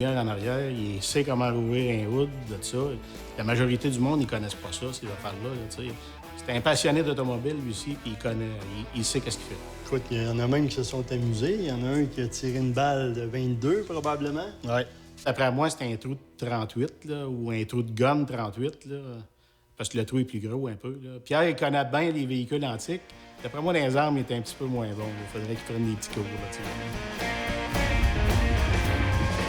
En arrière, il sait comment rouvrir un hood, de ça. La majorité du monde, ils connaissent pas ça, ces affaires-là. Tu sais. C'est un passionné d'automobile, lui aussi, puis il connaît, il sait qu'est-ce qu'il fait. Écoute, il y en a même qui se sont amusés. Il y en a un qui a tiré une balle de 22, probablement. Oui. D'après moi, c'est un trou de 38, là, ou un trou de gomme 38, là, parce que le trou est plus gros un peu. Là. Pierre, il connaît bien les véhicules antiques. D'après moi, dans les armes, il est un petit peu moins bon. Il faudrait qu'il prenne des petits cours. Là, tu sais.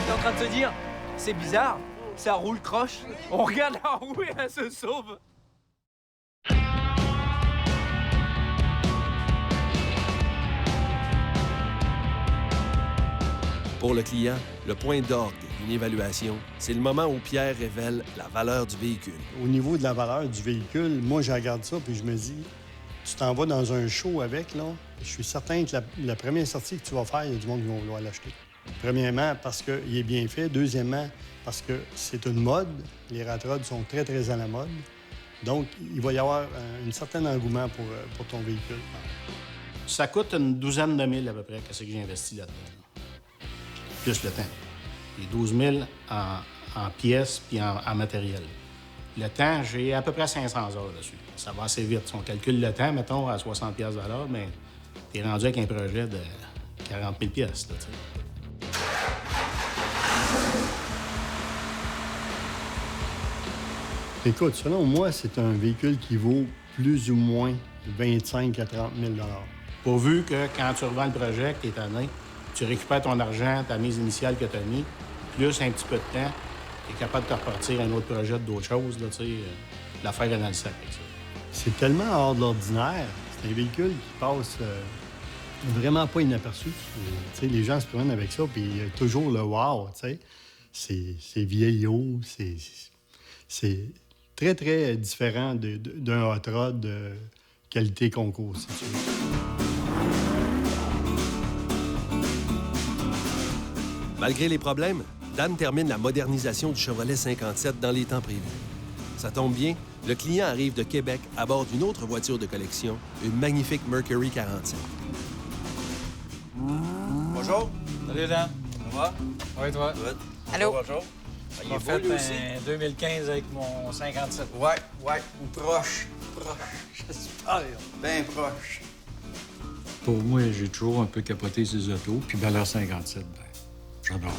T'es en train de te dire, c'est bizarre, ça roule croche. On regarde la roue et elle se sauve. Pour le client, le point d'orgue d'une évaluation, c'est le moment où Pierre révèle la valeur du véhicule. Au niveau de la valeur du véhicule, moi, je regarde ça puis je me dis, tu t'en vas dans un show avec, là. Je suis certain que la première sortie que tu vas faire, il y a du monde qui va vouloir l'acheter. Premièrement, parce qu'il est bien fait. Deuxièmement, parce que c'est une mode. Les rat rods sont très, très à la mode. Donc, il va y avoir un certain engouement pour ton véhicule. Ça coûte une douzaine de mille à peu près, qu'est-ce que j'ai investi là-dedans. Plus le temps. Les 12 000 en pièces puis en matériel. Le temps, j'ai à peu près 500 heures dessus. Ça va assez vite. Si on calcule le temps, mettons, à 60 $ de l'heure, mais t'es rendu avec un projet de 40 000 pièces, là, tu sais. Écoute, selon moi, c'est un véhicule qui vaut plus ou moins 25 à 30 000 $. Pourvu que quand tu revends le projet, que t'es tanné, tu récupères ton argent, ta mise initiale que tu as mis, plus un petit peu de temps, tu es capable de te repartir un autre projet d'autres choses, là, tu sais, l'affaire est dans le sac avec ça. C'est tellement hors de l'ordinaire. C'est un véhicule qui passe vraiment pas inaperçu. Tu sais, les gens se promènent avec ça, puis il y a toujours le wow, tu sais. C'est vieillot, c'est très, très différent d'un hot rod de qualité concours, c'est sûr. Malgré les problèmes, Dan termine la modernisation du Chevrolet 57 dans les temps prévus. Ça tombe bien, le client arrive de Québec à bord d'une autre voiture de collection, une magnifique Mercury 47. Bonjour. Salut, Dan. Ça va? Oui, toi? Allô? Bonjour. On a fait un 2015 avec mon 57. Ouais, ou proche. J'espère. Bien proche. Pour moi, j'ai toujours un peu capoté ces autos, puis Bel Air 57, ben, j'adore ça.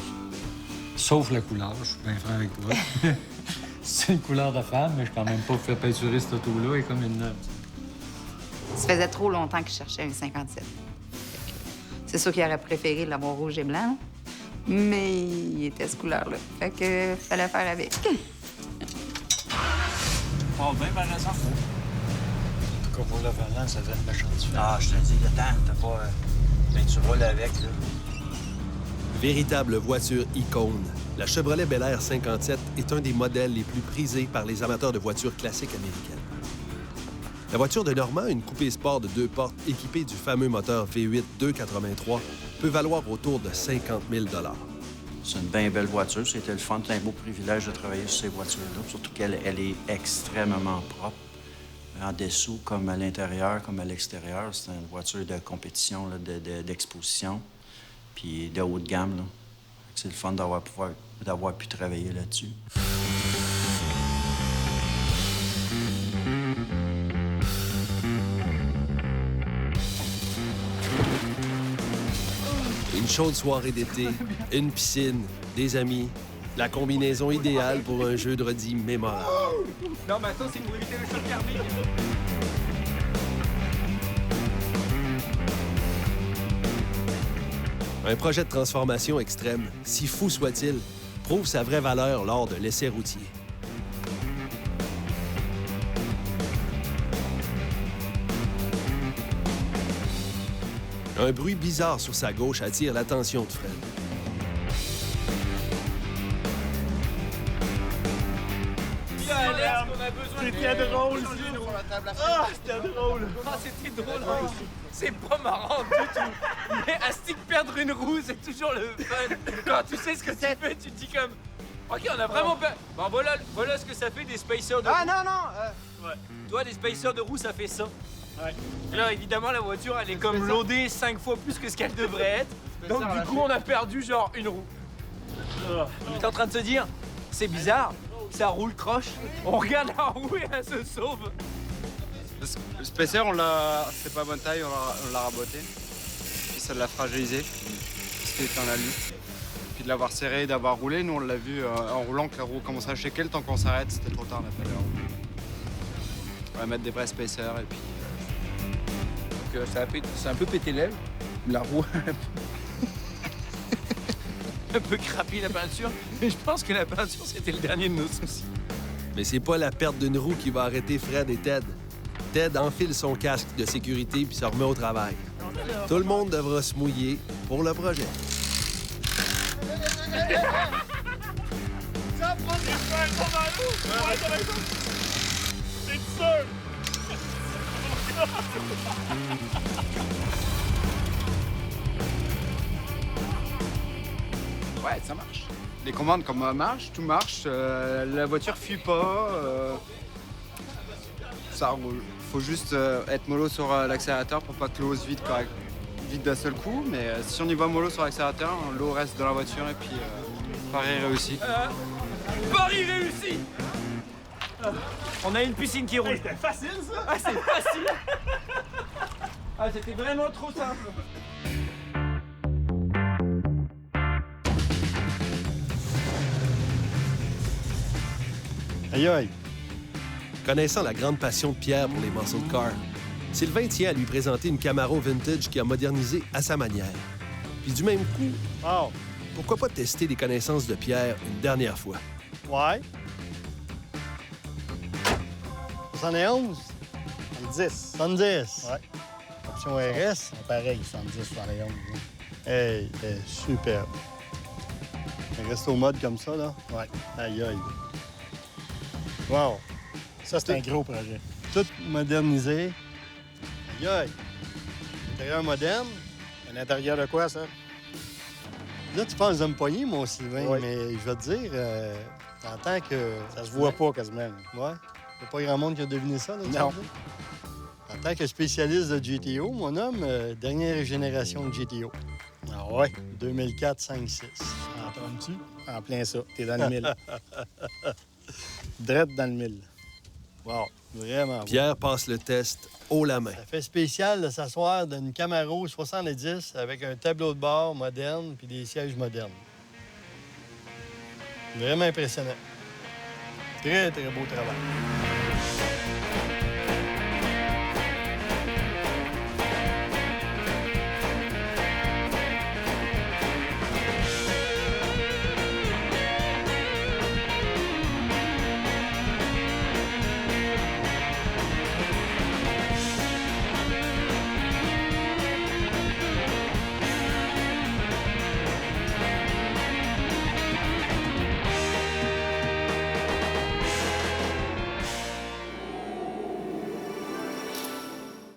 Sauf la couleur, je suis bien franc avec toi. C'est une couleur de femme, mais je suis quand même pas fait peinturer cette auto-là, elle est comme une neuve. Ça faisait trop longtemps que je cherchais un 57. C'est sûr qu'il aurait préféré l'avoir rouge et blanc, mais il était ce couleur-là. Fait que fallait faire avec. Pas bien, par exemple. En tout cas, pour le volant, ça faisait une méchante différence. Ah, je te dis, attends, t'as pas... Ben, tu roules avec, là. Véritable voiture icône, la Chevrolet Bel Air 57 est un des modèles les plus prisés par les amateurs de voitures classiques américaines. La voiture de Normand, une coupé sport de 2 portes équipée du fameux moteur V8 283, peut valoir autour de 50 000 $. C'est une bien belle voiture. C'était le fun. C'est un beau privilège de travailler sur ces voitures-là. Surtout qu'elle est extrêmement propre. En dessous, comme à l'intérieur, comme à l'extérieur. C'est une voiture de compétition, là, d'exposition, puis de haut de gamme, là. C'est le fun d'avoir pu travailler là-dessus. Une chaude soirée d'été, une piscine, des amis, la combinaison idéale pour un jeu de redis mémorable. Non, mais attends, c'est pour éviter le choc thermique. Un projet de transformation extrême, si fou soit-il, prouve sa vraie valeur lors de l'essai routier. Un bruit bizarre sur sa gauche attire l'attention de Fred. Viens, Alex, on a besoin de... C'était drôle, Ah, c'était drôle. Ah, c'était drôle. C'est pas marrant du tout. Mais Astic, perdre une roue, c'est toujours le fun. Quand tu sais ce que ça fait, tu te dis comme... OK, on a vraiment pas... Bon, voilà ce que ça fait des spacers de roue. Ah, non! Ouais. Toi, des spacers de roue, ça fait ça. Ouais. Là, évidemment, la voiture, elle est comme loadée 5 fois plus que ce qu'elle devrait être. Donc, du coup, on a perdu genre une roue. On est en train de se dire, c'est bizarre, ça roule croche. On regarde la roue et elle se sauve. Le spacer, c'est pas bonne taille, on l'a raboté. Puis ça l'a fragilisé, parce qu'il était en alu. Puis de l'avoir serré, d'avoir roulé, nous on l'a vu en roulant que la roue commençait à shaker. Le temps qu'on s'arrête, c'était trop tard, on a fallu la roue. On va mettre des vrais spacers et puis... Donc ça a un peu pété l'aile. La roue un peu crappie la peinture. Mais je pense que la peinture, c'était le dernier de nos soucis. Mais c'est pas la perte d'une roue qui va arrêter Fred et Ted. Ted enfile son casque de sécurité puis se remet au travail. Tout le monde devra se mouiller pour le projet. Ouais, ça marche. Les commandes, comme marche, tout marche. La voiture fuit pas. Ça roule. Faut juste être mollo sur l'accélérateur pour pas que l'eau se vide d'un seul coup. Mais si on y va mollo sur l'accélérateur, l'eau reste dans la voiture et puis Paris réussi. Paris réussi! On a une piscine qui roule. C'était facile, ça? Ah, c'est facile! Ah, c'était vraiment trop simple. Aïe, aïe. Connaissant la grande passion de Pierre pour les muscle cars, Sylvain tient à lui présenter une Camaro vintage qui a modernisé à sa manière. Puis du même coup, Wow. pourquoi pas tester les connaissances de Pierre une dernière fois? Ouais. 71? 10. 70. Ouais. Option RS. Pareil, 70, 71. Hey, superbe. Elle reste au mode comme ça, là. Ouais. Aïe, aïe. Wow. Ça, c'est un gros projet. Tout modernisé. Aïe, aïe. Intérieur moderne. Un intérieur de quoi, ça? Là, tu penses de me pogner, mon Sylvain, Oui. mais je vais te dire, en tant que... Ça se voit pas quasiment. Ouais. Il n'y a pas grand monde qui a deviné ça, là, tu Non. veux dire? En tant que spécialiste de GTO, mon homme, dernière génération de GTO. Ah ouais? 2004, 5, 6. Entends-tu? En plein ça. T'es dans le mille. Drette dans le mille. Wow, vraiment. beau. Pierre passe le test haut la main. Ça fait spécial de s'asseoir dans une Camaro 70 avec un tableau de bord moderne puis des sièges modernes. Vraiment impressionnant. Très, très beau travail.